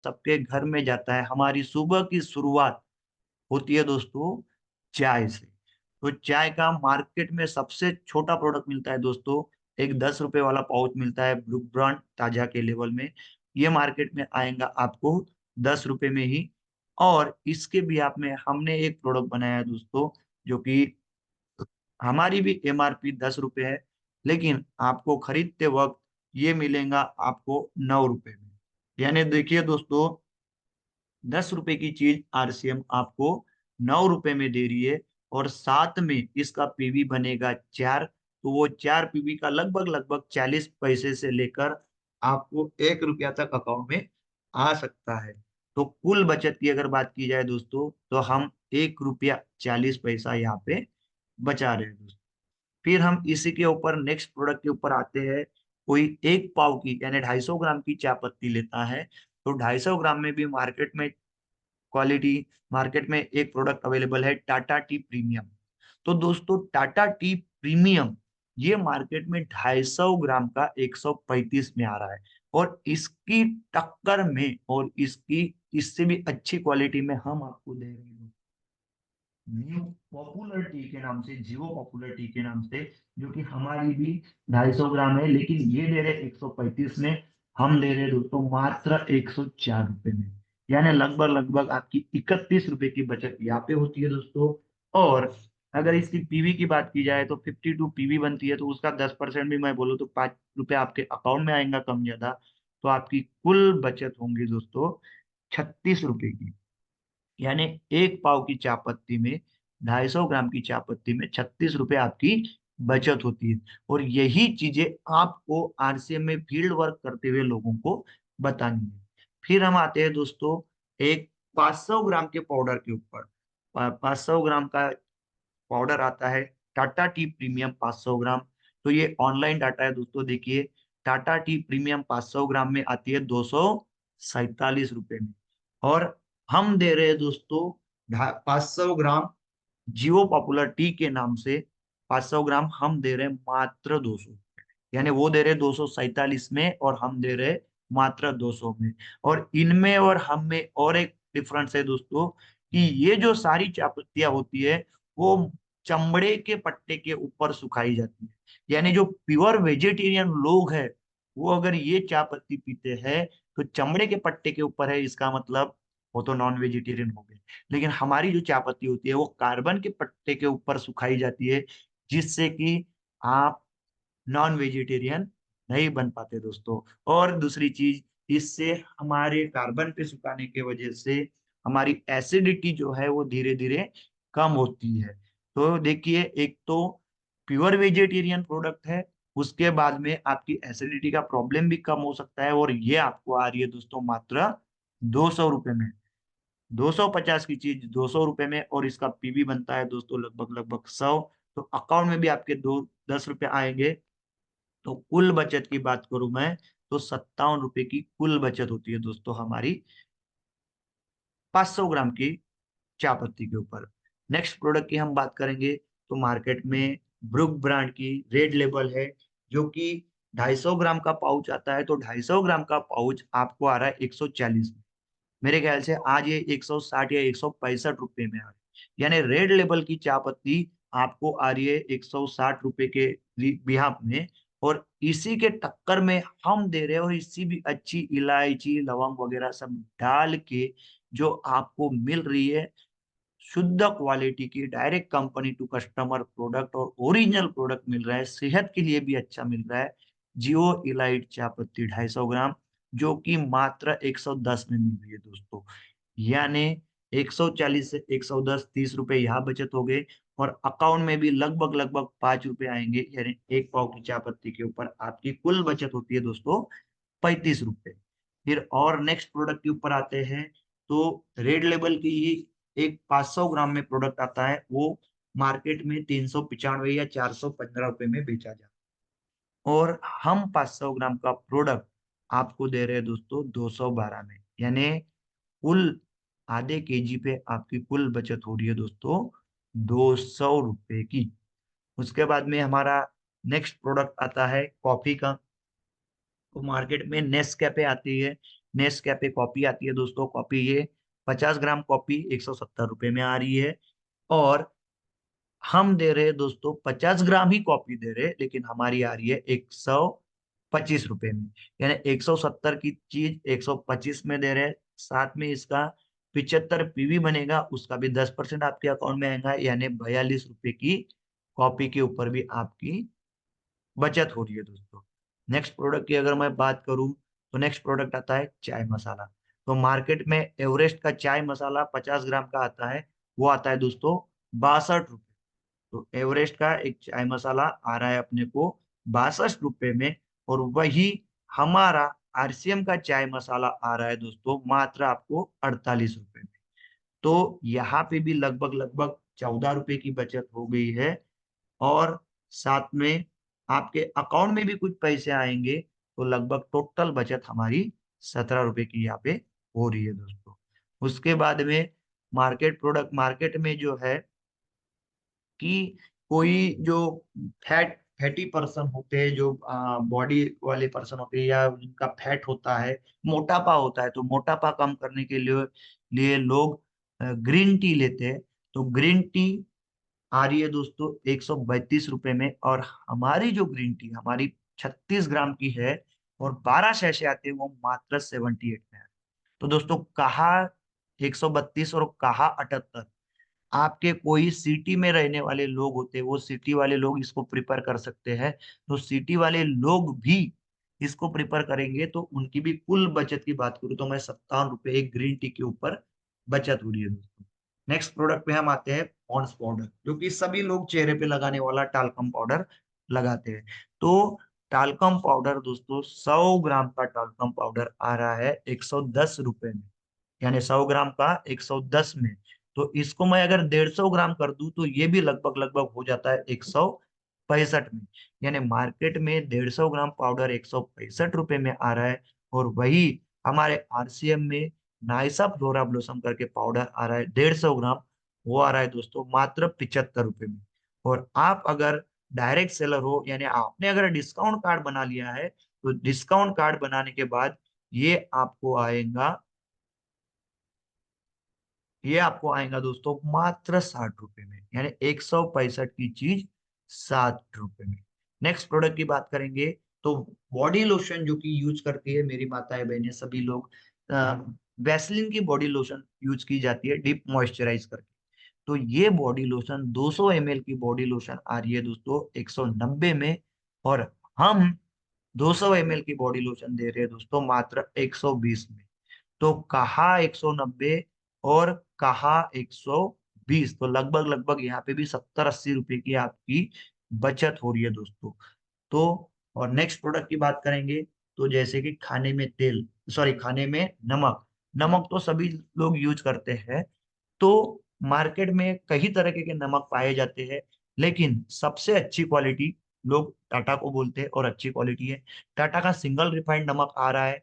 सबके घर में जाता है। हमारी सुबह की शुरुआत होती है दोस्तों चाय से। तो चाय का मार्केट में सबसे छोटा प्रोडक्ट मिलता है दोस्तों, एक 10 रुपए वाला पाउच मिलता है ब्रूक ब्रांड ताजा के लेवल में। ये मार्केट में आएगा आपको 10 रुपए में ही। और इसके भी आप में हमने एक प्रोडक्ट बनाया है दोस्तों, जो कि हमारी भी एमआरपी 10 रुपए है, लेकिन आपको खरीदते वक्त ये मिलेगा आपको 9 रुपए में। यानी देखिए दोस्तों, 10 रुपए की चीज आरसीएम आपको 9 रुपए में दे रही है, और साथ में इसका पीवी बनेगा 4। तो वो 4 पीवी का लगभग लगभग 40 पैसे से लेकर आपको 1 रुपया तक अकाउंट में आ सकता है। तो कुल बचत की अगर बात की जाए दोस्तों, तो हम 1 रुपया 40 पैसा यहाँ पे बचा रहे हैं दोस्तों। फिर हम इसी के ऊपर नेक्स्ट प्रोडक्ट के ऊपर आते हैं। कोई 1 पाव की यानी 250 ग्राम की चाय पत्ती लेता है, तो 250 ग्राम में भी क्वालिटी मार्केट में एक प्रोडक्ट अवेलेबल है, टाटा टी प्रीमियम। तो दोस्तों टाटा टी प्रीमियम ये मार्केट में 250 ग्राम का 135 में आ रहा है। और इसकी टक्कर में और इसकी इससे भी अच्छी क्वालिटी में हम आपको दे रहे हैं न्यू पॉपुलर टी के नाम से, जियो पॉपुलर टी के नाम से, जो कि हमारी भी 250 ग्राम है, लेकिन ये दे रहे 135 में। हम दे रहे दोस्तों मात्र 104 रुपए में। यानी लगभग लगभग आपकी 31 रुपए की बचत यहाँ पे होती है दोस्तों। और अगर इसकी पीवी की बात की जाए तो 52 पीवी बनती है, तो उसका 10% भी मैं बोलूँ तो 5 रुपए आपके अकाउंट में आएगा कम ज्यादा। तो आपकी कुल बचत होंगी दोस्तों 36 रुपए की। यानी 1 पाव की चाय पत्ती में, 250 ग्राम की चाय पत्ती में 36 रुपए आपकी बचत होती है। और यही चीजें आपको आरसीएम में फील्ड वर्क करते हुए लोगों को बतानी है। फिर हम आते हैं दोस्तों एक 500 ग्राम के पाउडर के ऊपर। 500 ग्राम का पाउडर आता है टाटा टी प्रीमियम 500 ग्राम। तो ये ऑनलाइन डाटा है दोस्तों, देखिए टाटा टी प्रीमियम 500 ग्राम में आती है 247 रुपए में। और हम दे रहे हैं दोस्तों 500 ग्राम जियो पॉपुलर टी के नाम से, 500 ग्राम हम दे रहे हैं मात्र 200। यानी वो दे रहे 247 में और हम दे रहे मात्र 200 में। और इनमें और हम में और एक डिफरेंस है दोस्तों, कि ये जो सारी चाय पत्तियां होती है वो चमड़े के पट्टे के ऊपर सुखाई जाती है। यानी जो प्योर वेजिटेरियन लोग हैं, वो अगर ये चाय पत्ती पीते हैं तो चमड़े के पट्टे के ऊपर है, इसका मतलब वो तो नॉन वेजिटेरियन हो गए। लेकिन हमारी जो चाय पत्ती होती है वो कार्बन के पट्टे के ऊपर सुखाई जाती है, जिससे कि आप नॉन वेजिटेरियन नहीं बन पाते दोस्तों। और दूसरी चीज, इससे हमारे कार्बन पे सुखाने की वजह से हमारी एसिडिटी जो है वो धीरे धीरे कम होती है। तो देखिए, एक तो प्योर वेजिटेरियन प्रोडक्ट है, उसके बाद में आपकी एसिडिटी का प्रॉब्लम भी कम हो सकता है। और ये आपको आ रही है दोस्तों मात्र 200 रुपए में। 250 की चीज 200 रुपए में, और इसका पीवी बनता है दोस्तों लगभग लगभग 100। तो अकाउंट में भी आपके दो 10 रुपए आएंगे। तो कुल बचत की बात करूं मैं, तो 57 रुपए की कुल बचत होती है दोस्तों हमारी 500 ग्राम की चाय पत्ती के ऊपर। नेक्स्ट प्रोडक्ट की हम बात करेंगे, तो मार्केट में ब्रुक ब्रांड की रेड लेबल है, जो कि 250 ग्राम का पाउच आता है। तो 250 ग्राम का पाउच आपको आ रहा है 140 में। मेरे ख्याल से आज ये 160 या 165 रुपए में आ रहा है। यानी रेड लेबल की चाय पत्ती आपको आ रही है 160 रुपए के बिहाफ में। और इसी के टक्कर में हम दे रहे हैं, और इसी भी अच्छी इलायची लवंग वगैरह सब डाल के जो आपको मिल रही है शुद्ध क्वालिटी की direct company to customer product, और ओरिजिनल प्रोडक्ट मिल रहा है, सेहत के लिए भी अच्छा मिल रहा है। जियो इलाइट चाय पत्ती 250 ग्राम, जो कि मात्र 110 में मिल रही है दोस्तों। यानी 140 से 110, 30 रुपए यहाँ बचत हो गए। और अकाउंट में भी लगभग लगभग 5 रुपए आएंगे। यानी 1 पाव की चाय पत्ती के ऊपर आपकी कुल बचत होती है दोस्तों 35 रुपए। फिर और नेक्स्ट प्रोडक्ट के ऊपर आते हैं, तो रेड लेबल की ही एक 500 ग्राम में प्रोडक्ट आता है, वो मार्केट में 395 या 415 रुपए में बेचा जाता है। और हम 500 ग्राम का प्रोडक्ट आपको दे रहे हैं दोस्तों 212 में। यानी कुल आधे केजी पे आपकी कुल बचत हो रही है दोस्तों 200 रुपए की। उसके बाद में हमारा नेक्स्ट प्रोडक्ट आता है कॉफी का। तो मार्केट में नेस्कैफे आती है, नेस्कैफे कॉफी आती है दोस्तों, कॉफी ये 50 ग्राम कॉफी 170 रुपए में आ रही है। और हम दे रहे हैं दोस्तों 50 ग्राम ही कॉफी दे रहे हैं, लेकिन हमारी आ रही है 125 रुपए में। यानी 170 की चीज 125 में दे रहे हैं। साथ में इसका 75 पीवी बनेगा, उसका भी 10% आपके अकाउंट में आएगा, यानी 42 रुपए की कॉपी के ऊपर भी आपकी बचत हो रही है दोस्तों। नेक्स्ट प्रोडक्ट की अगर मैं बात करूं, तो नेक्स्ट प्रोडक्ट आता है चाय मसाला। तो मार्केट में एवरेस्ट का चाय मसाला 50 ग्राम का आता है, वो आता है दोस्तों 62 रुपए। तो एवरेस्ट का एक चाय मसाला आ रहा है अपने को 62 रुपए में। और वही हमारा आरसीएम का चाय मसाला आ रहा है दोस्तों मात्र आपको 48 रुपए में। तो यहाँ पे भी लगभग लगभग 14 रुपए की बचत हो गई है। और साथ में आपके अकाउंट में भी कुछ पैसे आएंगे, तो लगभग टोटल बचत हमारी 17 रुपए की यहाँ पे हो रही है दोस्तों। उसके बाद में मार्केट में जो है कि कोई जो फैटी पर्सन होते हैं, जो बॉडी वाले पर्सन होते हैं, या उनका फैट होता है, मोटापा होता है, तो मोटापा कम करने के लिए लोग ग्रीन टी लेते हैं। तो ग्रीन टी आ रही है दोस्तों 132 रुपए में। और हमारी जो ग्रीन टी हमारी 36 ग्राम की है और 12 सैशे आते हैं, वो मात्र 78 में है। तो दोस्तों कहा 132 और कहा 78। आपके कोई सिटी में रहने वाले लोग होते हैं, वो सिटी वाले लोग इसको प्रिपेयर कर सकते हैं। तो सिटी वाले लोग भी इसको प्रिपेयर करेंगे, तो उनकी भी कुल बचत की बात करूं तो मैं 57 रुपए एक ग्रीन टी के ऊपर बचत हो रही है दोस्तों। नेक्स्ट प्रोडक्ट पे हम आते हैं पॉन्ड्स पाउडर, जो कि सभी लोग चेहरे पे लगाने वाला टाल्कम पाउडर लगाते हैं। तो टाल्कम पाउडर दोस्तों 100 ग्राम का टाल्कम पाउडर आ रहा है 110 रुपए में। यानी 100 ग्राम का 110 में। तो इसको मैं अगर 150 ग्राम कर दूं, तो ये भी लगभग लगभग हो जाता है 165 में। यानी मार्केट में 150 ग्राम पाउडर 165 रुपए में आ रहा है। और वही हमारे आरसीएम में नाइसा फ्लोरा ब्लोसम करके पाउडर आ रहा है 150 ग्राम, वो आ रहा है दोस्तों मात्र 75 रुपए में। और आप अगर डायरेक्ट सेलर हो, यानी आपने अगर डिस्काउंट कार्ड बना लिया है, तो डिस्काउंट कार्ड बनाने के बाद ये आपको आएगा ये आपको आएगा दोस्तों मात्र 60 रुपए में। यानी 165 की चीज 60 रुपए में। नेक्स्ट प्रोडक्ट की बात करेंगे, तो बॉडी लोशन जो कि यूज करती है मेरी माताएं बहनें सभी लोग, वैसलीन की बॉडी लोशन यूज की जाती है डीप मॉइस्चराइज करके। तो ये बॉडी लोशन 200 ml की बॉडी लोशन आ रही है दोस्तों 190 में। और हम 200 ml की बॉडी लोशन दे रहे हैं दोस्तों मात्र 120 में। तो कहा 190 और कहा 120, तो लगभग लगभग यहाँ पे भी 70-80 रुपए की आपकी बचत हो रही है दोस्तों। तो और नेक्स्ट प्रोडक्ट की बात करेंगे, तो जैसे कि खाने में तेल, सॉरी खाने में नमक। नमक तो सभी लोग यूज करते हैं। तो मार्केट में कई तरह के नमक पाए जाते हैं, लेकिन सबसे अच्छी क्वालिटी लोग टाटा को बोलते हैं और अच्छी क्वालिटी है। टाटा का सिंगल रिफाइंड नमक आ रहा है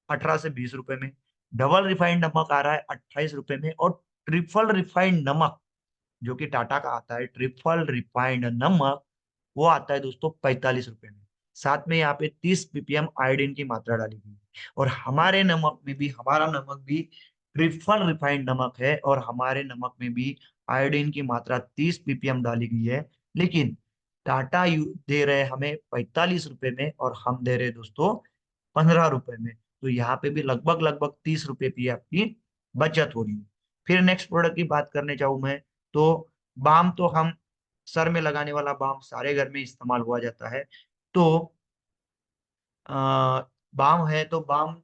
18 से 20 रुपए में। डबल रिफाइंड नमक आ रहा है 28 रुपए में। और ट्रिपल रिफाइंड नमक जो कि टाटा का आता है, ट्रिपल रिफाइंड नमक, वो आता है दोस्तों 45 रुपए में। साथ में यहाँ पे 30 ppm आयोडीन की मात्रा डाली गई है। और हमारा नमक भी ट्रिपल रिफाइंड नमक है, और हमारे नमक में भी आयोडीन की मात्रा 30 ppm डाली गई है। लेकिन दे रहे हैं हमें 45 रुपए में, और हम दे रहे हैं दोस्तों 15 रुपए में। तो यहाँ पे भी लगभग लगभग 30 रुपए की आपकी बचत हो रही है। फिर नेक्स्ट प्रोडक्ट की बात करने चाहूँ मैं, तो बाम तो हम सर में लगाने वाला बाम सारे घर में इस्तेमाल हुआ जाता है। तो बाम है, तो बाम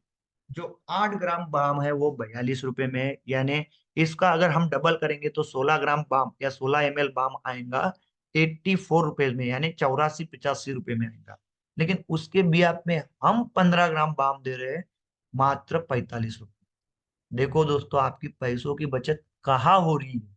जो 8 ग्राम बाम है वो 42 रुपए में है। यानी इसका अगर हम डबल करेंगे तो 16 ग्राम बाम या 16 ml बाम आएगा 84 रुपए में, यानी 84-85 रुपए में आएगा। लेकिन उसके ब्याज में हम 15 ग्राम बाम दे रहे हैं मात्र 45 रुपए। देखो दोस्तों आपकी पैसों की बचत कहाँ हो रही है।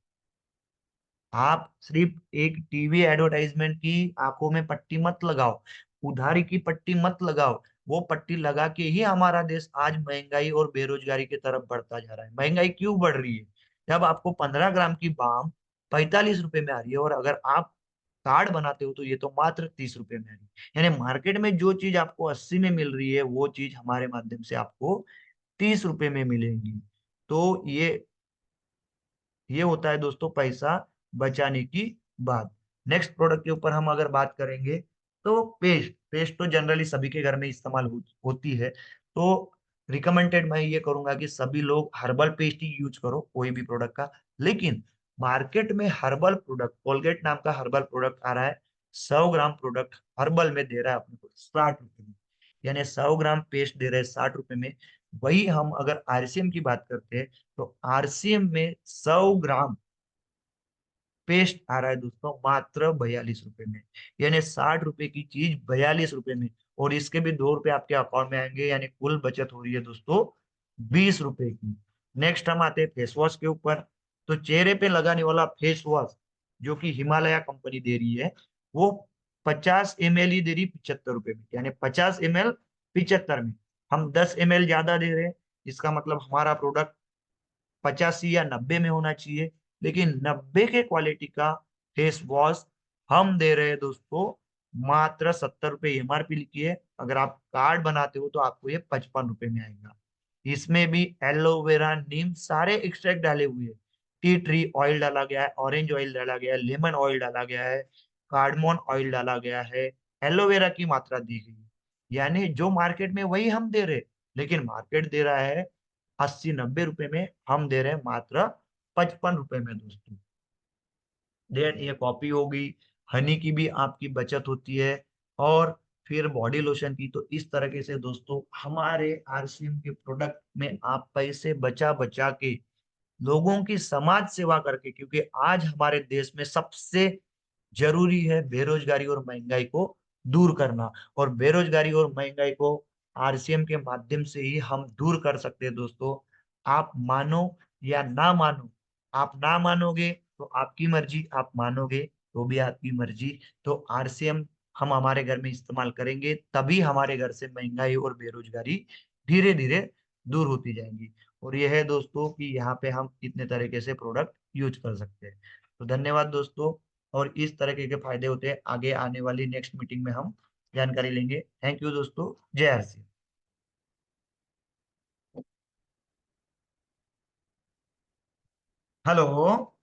आप सिर्फ एक टीवी एडवर्टाइजमेंट की आंखों में पट्टी मत लगाओ, उधारी की पट्टी मत लगाओ। वो पट्टी लगा के ही हमारा देश आज महंगाई और बेरोजगारी की तरफ बढ़ता जा रहा है। महंगाई क्यों बढ़ रही है? जब आपको 15 ग्राम की बाम 45 रुपए में आ रही है, और अगर आप कार्ड बनाते हो तो ये तो मात्र 30 रुपए में है। यानी मार्केट में जो चीज आपको 80 में मिल रही है वो चीज हमारे माध्यम से आपको 30 रुपए में मिलेंगी। तो ये होता है दोस्तों पैसा बचाने की बात। नेक्स्ट प्रोडक्ट के ऊपर हम अगर बात करेंगे तो पेस्ट पेस्ट तो जनरली सभी के घर में इस्तेमाल होती है। तो रिकमेंडेड मैं ये करूंगा कि सभी लोग हर्बल पेस्ट ही यूज करो कोई भी प्रोडक्ट का। लेकिन मार्केट में हर्बल प्रोडक्ट कोलगेट नाम का हर्बल प्रोडक्ट आ रहा है। 100 ग्राम प्रोडक्ट हर्बल में दे रहा है अपने को 60 रुपए में। यानी 100 ग्राम पेस्ट दे रहे हैं 60 रुपए में। वही हम अगर आरसीएम की बात करते हैं तो आरसीएम में 100 ग्राम पेस्ट आ रहा है दोस्तों मात्र 42 रुपए में। यानी 60 रुपए की चीज 42 रुपए में। और इसके भी 2 रुपए आपके अकाउंट में आएंगे यानी कुल बचत हो रही है दोस्तों 20 रुपए की। नेक्स्ट हम आते हैं फेस वॉश के ऊपर। तो चेहरे पे लगाने वाला फेस वॉश जो कि हिमालय कंपनी दे रही है वो 50 ml ही दे रही 75 रुपए में। यानी 50 ml 75 में। हम 10 ml ज्यादा दे रहे हैं। इसका मतलब हमारा प्रोडक्ट 85 या 90 में होना चाहिए। लेकिन 90 के क्वालिटी का फेस वॉश हम दे रहे हैं दोस्तों मात्र 70 रुपए एमआरपी लिखी है। अगर आप कार्ड बनाते हो तो आपको ये 55 रुपए में आएगा। इसमें भी एलोवेरा नीम सारे एक्सट्रैक्ट डाले हुए हैं। टी ट्री ऑयल डाला गया है, ऑरेंज ऑयल डाला गया है, लेमन ऑयल डाला गया है, कार्डमोन ऑयल डाला गया है, एलोवेरा की मात्रा दी गई है। यानी जो मार्केट में वही हम दे रहे, लेकिन मार्केट दे रहा है 80 90 रुपए में, हम दे रहे हैं मात्र 55 रुपए में दोस्तों। देन ये कॉफी हो गई। हनी की भी आपकी बचत होती है। और फिर बॉडी लोशन की। तो इस तरीके से दोस्तों हमारे आरसीएम के प्रोडक्ट में आप पैसे बचा बचा के लोगों की समाज सेवा करके, क्योंकि आज हमारे देश में सबसे जरूरी है बेरोजगारी और महंगाई को दूर करना। और बेरोजगारी और महंगाई को आरसीएम के माध्यम से ही हम दूर कर सकते हैं दोस्तों। आप मानो या ना मानो। आप ना मानोगे तो आपकी मर्जी, आप मानोगे तो भी आपकी मर्जी। तो आरसीएम हम हमारे घर में इस्तेमाल करेंगे तभी हमारे घर से महंगाई और बेरोजगारी धीरे धीरे दूर होती जाएंगी। और यह है दोस्तों कि यहाँ पे हम इतने तरीके से प्रोडक्ट यूज कर सकते हैं। तो धन्यवाद दोस्तों। और इस तरह के फायदे होते हैं आगे आने वाली नेक्स्ट मीटिंग में हम जानकारी लेंगे। थैंक यू दोस्तों। जय हर सिंह। हेलो।